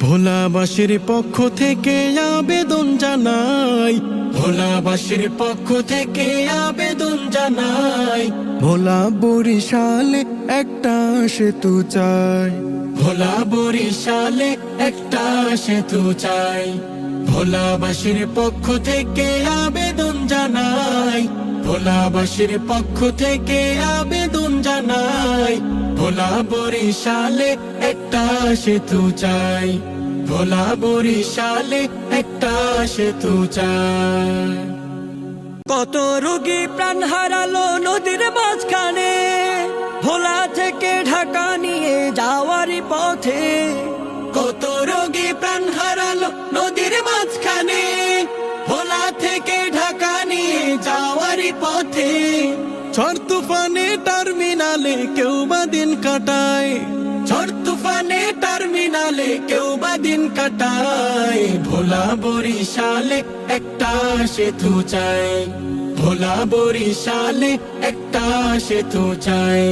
ভোলাবাসীর পক্ষ থেকে আবেদন জানাই, ভোলাবাসীর পক্ষ থেকে আবেদন জানাই। ভোলা বরিশালে একটা সেতু চাই, ভোলা বরিশালে একটা সেতু চাই। ভোলাবাসীর পক্ষ থেকে আবেদন জানাই, ভোলাবাসীর পক্ষ থেকে আবেদন জানাই। ভোলা বরিশালে একটা সেতু চাই, ভোলা বরিশালে একটা সেতু চাই। কত রোগী প্রাণ হারালো নদীর মাঝখানে, ভোলা থেকে ঢাকা নিয়ে যাওয়ারই পথে। কত রোগী প্রাণ হারালো নদীর মাঝখানে, ভোলা থেকে ঢাকা নিয়ে যাওয়ারই পথে। ঝড় তুফানে টার্মিনালে কেউ বা দিন কাটায়, ঝড় তুফানে টার্মিনালে কেউ বা দিন কাটায়। ভোলা বরিশালে একটা সেতু চাই, ভোলা বরিশালে একটা সেতু চাই।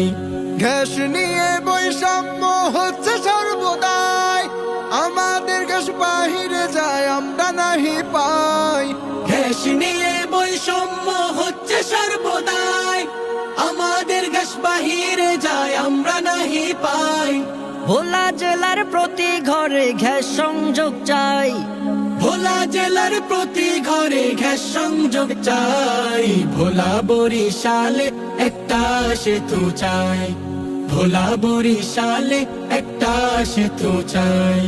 গ্যাস নিয়ে বৈষম্য হচ্ছে সর্বদাই, আমাদের গ্যাস বাহিরে যায় আমরা নাহি পাই। গ্যাস নিয়ে বৈষম্য হচ্ছে সর্বদাই, আমাদের গ্যাস বাহিরে যায় আমরা নাহি পাই। ভোলা জেলার প্রতি ঘরে গ্যাস সংযোগ চাই, ভোলা জেলার প্রতি ঘরে গ্যাস সংযোগ চাই। ভোলা বরিশালে একটা সেতু চাই, ভোলা বরিশালে একটা সেতু চাই।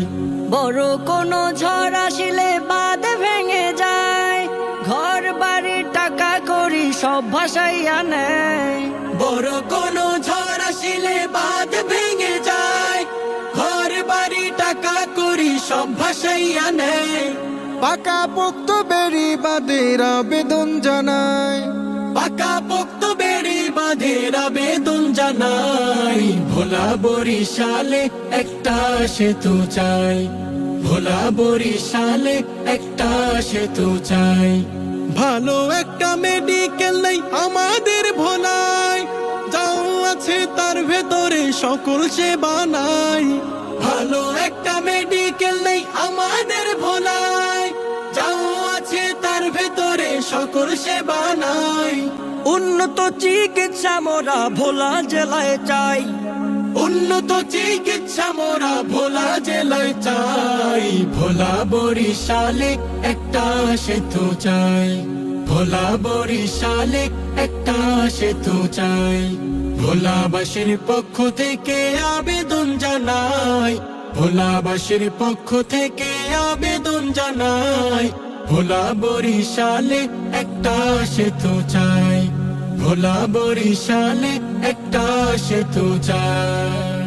বড় কোনো ঝড় আসিলে বাঁধ ভেঙে যায়, ঘর বাড়ি টাকা করি সব ভাসাইয়া নেয়। বড় কোনো ঝড় আসিলে বাঁধ ভেঙে যায়, ঘর বাড়ি টাকা করি সব ভাসাইয়া নেয়। পাকা পোক্ত বেড়ি বাঁধের আবেদন জানাই, পাকা পোক্ত বেড়ি বাঁধের আবেদন জানাই। ভোলা বরিশালে একটা সেতু চাই, ভোলা বরিশালে একটা সেতু চাই। ভালো একটা মেডিকেল নেই আমাদের ভোলায়, যাও আছে তার ভেতরে সকল সেবা নাই। ভালো একটা মেডিকেল নেই আমাদের ভোলায়, যাও আছে তার ভেতরে সকল সেবা নাই। উন্নত চিকিৎসা মোরা ভোলা জেলায় চাই, উন্নত চিকিৎসা মোরা ভোলা জেলায় চাই। ভোলা বরিশালে একটা সেতু চাই, ভোলা বরিশালে একটা সেতু চাই। ভোলাবাসীর পক্ষ থেকে আবেদন জানাই, ভোলাবাসীর পক্ষ থেকে আবেদন জানাই। ভোলা বরিশালে একটা সেতু চাই, ভোলা বরিশালে একটা সেতু চাই।